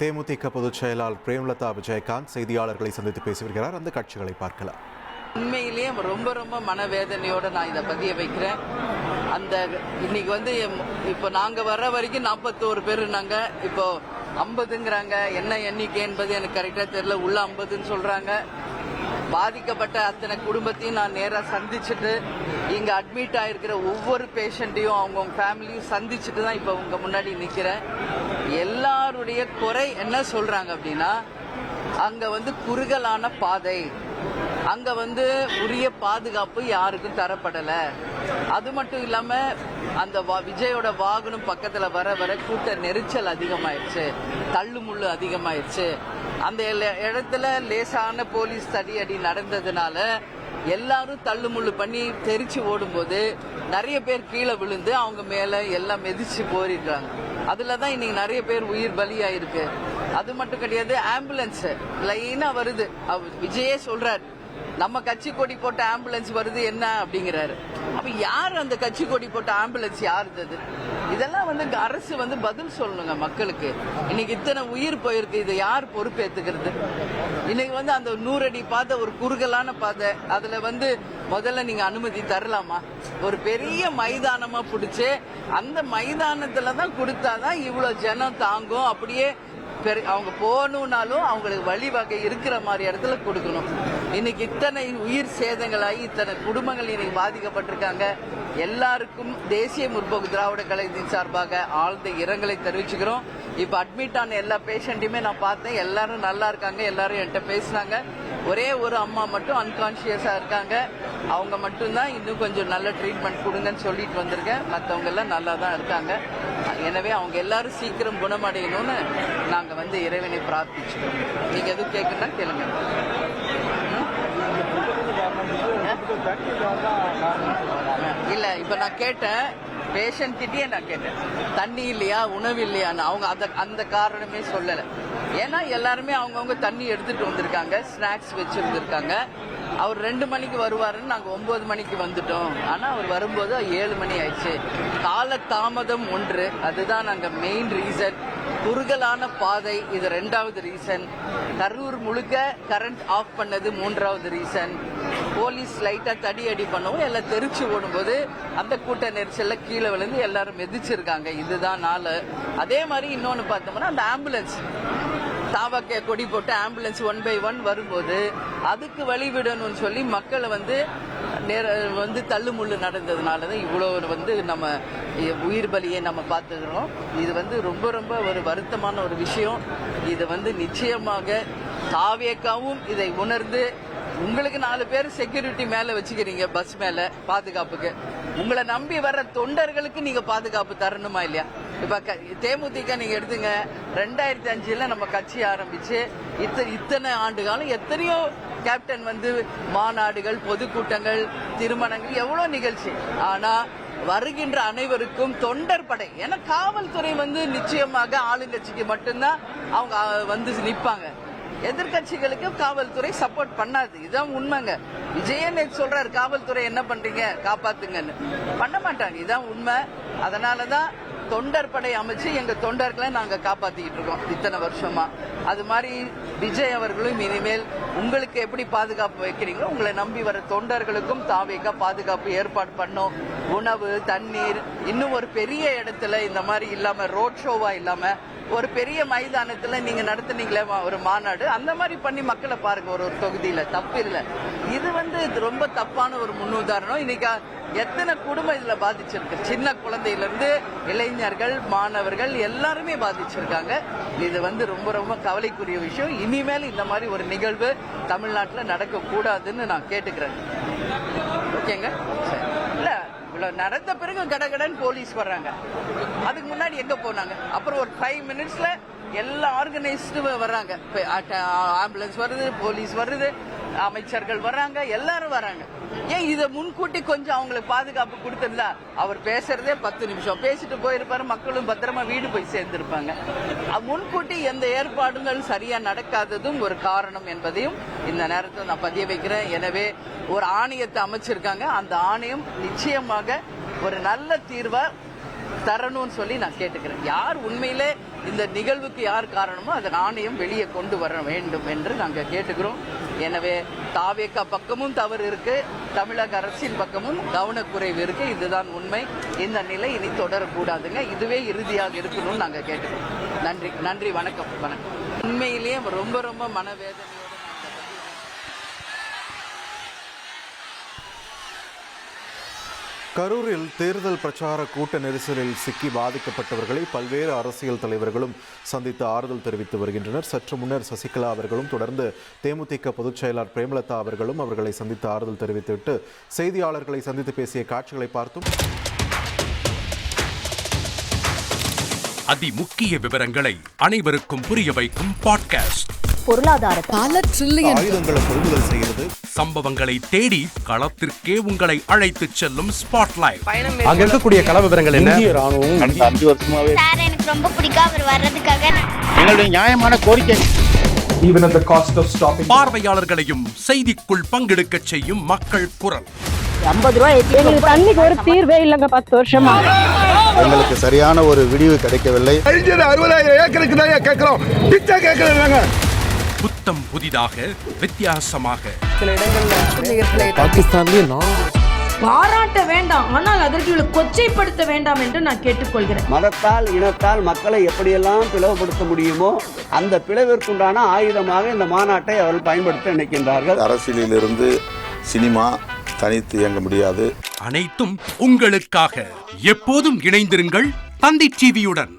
தேமுதிக பொதுச் செயலாளர் பிரேமலதா விஜயகாந்த் செய்தியாளர்களை சந்தித்து பேசி வருகிறார். அந்த காட்சிகளை பார்க்கலாம். உண்மையிலேயே ரொம்ப ரொம்ப மனவேதனையோட நான் இதை பதிய வைக்கிறேன். அந்த இன்னைக்கு இப்போ நாங்க வர்ற வரைக்கும் 41 பேர் இருந்தாங்க. இப்போ 50ங்கிறாங்க. என்ன எண்ணிக்கை என்பது எனக்கு கரெக்டா தெரியல. உள்ள 50ன்னு சொல்றாங்க. பாதிக்கப்பட்ட அத்தனை குடும்பத்தையும் நான் நேராக சந்திச்சுட்டு இங்க அட்மிட் ஆயிருக்கிற ஒவ்வொரு பேஷண்ட்டையும் அவங்க ஃபேமிலியும் சந்திச்சுட்டு தான் இப்போ உங்க முன்னாடி நிக்கிறேன். எல்லாருடைய குறை என்ன சொல்றாங்க அப்படின்னா, அங்க குறுகலான பாதை, அங்க உரிய பாதுகாப்பு யாருக்கும் தரப்படல. அது மட்டும் இல்லாம அந்த விஜயோட வாகனம் பக்கத்துல வர வர கூட்ட நெரிச்சல் அதிகமாயிருச்சு, தள்ளுமுள்ளு அதிகமாயிருச்சு. அந்த இடத்துல லேசான போலீஸ் தடியடி நடந்ததுனால எல்லாரும் தள்ளுமுள்ளு பண்ணி தெரிச்சு ஓடும்போது நிறைய பேர் கீழே விழுந்து அவங்க மேல எல்லாம் மிதிச்சு போரிடுறாங்க. அதுலதான் இன்னைக்கு நிறைய பேர் உயிர் பலியாயிருக்கு. அது மட்டும் கிடையாது, ஆம்புலன்ஸ் லைனா வருது. விஜயே சொல்றாரு, நம்ம கட்சி கொடி போட்ட ஆம்புலன்ஸ் வருது என்ன அப்படிங்கிறாரு. அப்ப யார் அந்த கட்சி கொடி போட்ட ஆம்புலன்ஸ் யாருது? இதெல்லாம் அரசு பதில் சொல்லணுங்க மக்களுக்கு. இன்னைக்கு இத்தனை உயிர் போயிருக்கு, இதை யார் பொறுப்பேத்துக்கிறது? இன்னைக்கு அந்த 100 அடி பாதை, ஒரு குறுகலான பாதை, அதுல முதல்ல நீங்க அனுமதி தரலாமா? ஒரு பெரிய மைதானமா பிடிச்சு அந்த மைதானத்துலதான் கொடுத்தாதான் இவ்வளவு ஜனம் தாங்கும். அப்படியே அவங்க போகணும்னாலும் அவங்களுக்கு வழிவகை இருக்கிற மாதிரி இடத்துல கொடுக்கணும். இன்னைக்கு இத்தனை உயிர் சேதங்களாகி இத்தனை குடும்பங்கள் இன்னைக்கு பாதிக்கப்பட்டிருக்காங்க. எல்லாருக்கும் தேசிய முற்போக்கு திராவிட கழகத்தின் சார்பாக ஆழ்ந்த இரங்கலை தெரிவிச்சுக்கிறோம். இப்ப அட்மிட் ஆன எல்லா பேஷண்ட்டையுமே நான் பார்த்தேன். எல்லாரும் நல்லா இருக்காங்க. எல்லாரும் என்கிட்ட பேசினாங்க. ஒரே ஒரு அம்மா மட்டும் அன்கான்சியஸா இருக்காங்க. அவங்க மட்டும்தான் இன்னும் கொஞ்சம் நல்ல ட்ரீட்மெண்ட் கொடுங்கன்னு சொல்லிட்டு வந்திருக்கேன். மற்றவங்க எல்லாம் நல்லா தான் இருக்காங்க. எனவே அவங்க எல்லாரும் சீக்கிரம் குணமடையணும்னு நாங்க இறைவனை பிரார்த்திச்சுக்கிறோம். நீங்க எதுவும் கேட்கணும்னா கேளுங்க. இல்ல, இப்ப நான் கேட்டேன், பேஷண்ட் கிட்டே நான் கேட்டேன், தண்ணி இல்லையா, உணவு இல்லையான்னு. அவங்க அந்த காரணமே சொல்லல. ஏன்னா எல்லாருமே அவங்கவுங்க தண்ணி எடுத்துட்டு வந்திருக்காங்க, ஸ்நாக்ஸ் வச்சிருந்திருக்காங்க. அவர் 2 மணிக்கு வருவாருன்னு நாங்க 9 மணிக்கு வந்துட்டோம். ஆனா அவர் வரும்போது 7 மணி ஆயிடுச்சு. கால தாமதம் ஒன்று, அதுதான் நாங்க மெயின் ரீசன். குறுகலான பாதை, இது 2வது ரீசன். கரூர் முழுக்க கரண்ட் ஆஃப் பண்ணது 3வது ரீசன். போலீஸ் லைட்டா தடி அடி பண்ணவும் எல்லாம் தெரிச்சு ஓடும்போது அந்த கூட்ட நெரிசல்ல கீழே விழுந்து எல்லாரும் மிதிச்சிருக்காங்க. இதுதான் 4. அதே மாதிரி இன்னொன்னு பார்த்தோம்னா, அந்த ஆம்புலன்ஸ் தாவக்க கொடி போட்டு ஆம்புலன்ஸ் 1 by 1 வரும்போது அதுக்கு வழிவிடணும்னு சொல்லி மக்களை தள்ளுமுள்ளு நடந்ததுனாலதான் இவ்வளவு நம்ம உயிர் பலியை நம்ம பார்த்துக்கிறோம். இது ரொம்ப ரொம்ப ஒரு வருத்தமான ஒரு விஷயம். இது நிச்சயமாக தாவேக்காவும் இதை உணர்ந்து, உங்களுக்கு 4 பேர் செக்யூரிட்டி மேல வச்சுக்கிறீங்க, பஸ் மேல பாதுகாப்புக்கு. உங்களை நம்பி வர்ற தொண்டர்களுக்கு நீங்க பாதுகாப்பு தரணுமா இல்லையா? இப்ப தேமுதிக நீங்க எடுத்துங்க, 2005ல நம்ம கட்சி ஆரம்பிச்சு இத்தனை ஆண்டு காலம் எத்தனையோ கேப்டன் மாநாடுகள், பொதுக்கூட்டங்கள், திருமணங்கள், எவ்வளவு நிகழ்ச்சி. ஆனா வருகின்ற அனைவருக்கும் தொண்டர் படை, ஏன்னா காவல்துறை நிச்சயமாக ஆளுங்கட்சிக்கு மட்டும்தான் அவங்க நிப்பாங்க. எதிர்கட்சிகளுக்கு காவல்துறை சப்போர்ட் பண்ணாது. இதான் உண்மைங்க. விஜயன் சொல்றாரு, காவல்துறை என்ன பண்றீங்க, காப்பாத்துங்கன்னு. பண்ண மாட்டாங்க. இதான் உண்மை. அதனாலதான் தொண்டர் படை அமைச்சு எங்க தொண்டர்களை நாங்க காப்பாத்திக்கிட்டு இருக்கோம் இத்தனை வருஷமா. அது மாதிரி விஜய் அவர்களும் இனிமேல் உங்களுக்கு எப்படி பாதுகாப்பு வைக்கிறீங்களோ உங்களை நம்பி வர தொண்டர்களுக்கும் தாவேக்கா பாதுகாப்பு ஏற்பாடு பண்ணும். உணவு, தண்ணீர், இன்னும் ஒரு பெரிய இடத்துல இந்த மாதிரி இல்லாம, ரோட் ஷோவா இல்லாம ஒரு பெரிய மைதானத்துல நீங்க நடத்துனீங்களே ஒரு மாநாடு, அந்த மாதிரி பண்ணி மக்களை பாருங்க. ஒரு தொகுதியில தப்பு இல்லை. இது ரொம்ப தப்பான ஒரு முன்னுதாரணம். இன்னைக்கு எத்தனை குடும்பம் இதுல பாதிச்சிருக்கு. சின்ன குழந்தையில இருந்து இளைஞர்கள், மாணவர்கள் எல்லாருமே பாதிச்சிருக்காங்க. இது ரொம்ப ரொம்ப கவலைக்குரிய விஷயம். இனிமேல் இந்த மாதிரி ஒரு நிகழ்வு தமிழ்நாட்டில் நடக்க கூடாதுன்னு நான் கேட்டுக்கிறேன். ஓகேங்க? இல்ல, நடந்த பிறகு கடகடன் போலீஸ் வர்றாங்க. அதுக்கு முன்னாடி எங்க போனாங்க? அப்புறம் ஒரு 5 மினிட்ஸ்ல எல்லா ஆர்கனைஸ்டும் வர்றாங்க. ஆம்புலன்ஸ் வருது, போலீஸ் வருது, அமைச்சர்கள் வர்றாங்க, எல்லாரும் வர்றாங்க. ஏன் இதை முன்கூட்டி கொஞ்சம் அவங்களுக்கு பாதுகாப்பு கொடுத்திருந்தா, அவர் பேசுறதே 10 நிமிஷம் பேசிட்டு போயிருப்பாரு, மக்களும் பத்திரமா வீடு போய் சேர்ந்திருப்பாங்க. முன்கூட்டி எந்த ஏற்பாடுகள் சரியா நடக்காததும் ஒரு காரணம் என்பதையும் இந்த நேரத்தில் நான் பதிய வைக்கிறேன். எனவே ஒரு ஆணையத்தை அமைச்சிருக்காங்க. அந்த ஆணையம் நிச்சயமாக ஒரு நல்ல தீர்வை தரணும்னு சொல்லி நான் கேட்டுக்கிறேன். யார் உண்மையிலே இந்த நிகழ்வுக்கு யார் காரணமோ அதை ஆணையம் வெளியே கொண்டு வர வேண்டும் என்று நாங்கள் கேட்டுக்கிறோம். எனவே தாவேகா பக்கமும் தவறு இருக்கு, தமிழக அரசின் பக்கமும் கவனக்குறைவு இருக்கு. இதுதான் உண்மை. இந்த நிலை இனி தொடரக்கூடாதுங்க. இதுவே இறுதியாக இருக்கணும்னு நாங்கள் கேட்டுக்கிறோம். நன்றி, நன்றி, வணக்கம், வணக்கம். உண்மையிலேயே ரொம்ப ரொம்ப மனவேதனையோட கரூரில் தேர்தல் பிரச்சார கூட்ட நெரிசலில் சிக்கி பாதிக்கப்பட்டவர்களை பல்வேறு அரசியல் தலைவர்களும் சந்தித்து ஆறுதல் தெரிவித்து வருகின்றனர். சற்று முன்னர் சசிகலா அவர்களும் தொடர்ந்து தேமுதிக பொதுச் செயலாளர் பிரேமலதா அவர்களும் அவர்களை சந்தித்து ஆறுதல் தெரிவித்துவிட்டு செய்தியாளர்களை சந்தித்து பேசிய காட்சிகளை பார்த்தோம். அதிமுக்கிய விவரங்களை அனைவருக்கும் புரிய வைக்கும் பாட்காஸ்ட். பொருளாதாரத்தை பல ட்ரில்லியன் ஆயுதங்களை கொள்முதல் செய்கிறது, சம்பவங்களை தேடி களத்திற்கே உங்களை அழைத்து செல்லும் ஸ்பாட்லைட். அங்க இருக்கக்கூடிய கள விவரங்கள் என்ன? கடந்த 5 வருஷமாவே சார் எனக்கு ரொம்ப பிடிக்கும் அவர் வர்றதுக்காக. எங்களுடைய நியாயமான கோரிக்கை. Even at the cost of stopping. பார்வையாளர்களையும் செய்திக்குள் பங்கெடுக்க செய்யும் மக்கள் குரல். 50 ரூபாய் எங்களுக்கு தண்ணிக்கு ஒரு தீர்வே இல்லைங்க. 10 வருஷமா எங்களுக்கு சரியான ஒரு விடிவு கிடைக்கவில்லை. 60,000 ஏக்கருக்கு தான் கேட்கிறோம், பிச்சை கேட்கறாங்க. புத்தம் புதிதாக, வித்தியாசமாக பாகிஸ்தான்லயே பாராட்ட வேண்டாம், ஆனால் அதற்கு இவளை கொச்சைப்படுத்த வேண்டாம் என்று நான் கேட்டுக்கொள்கிறேன். மதத்தால் இனத்தால் மக்களை எப்படியெல்லாம் பிளவுபடுத்த முடியுமோ அந்த பிளவிற்குண்டான ஆயுதமாக இந்த மாநாட்டை அவர்கள் பயன்படுத்த நினைக்கின்றார்கள். அரசியலிலிருந்து சினிமா தனித்து இயங்க முடியாது. அனைத்தும் உங்களுக்காக. எப்போதும் இணைந்திருங்கள் தந்தி டிவியுடன்.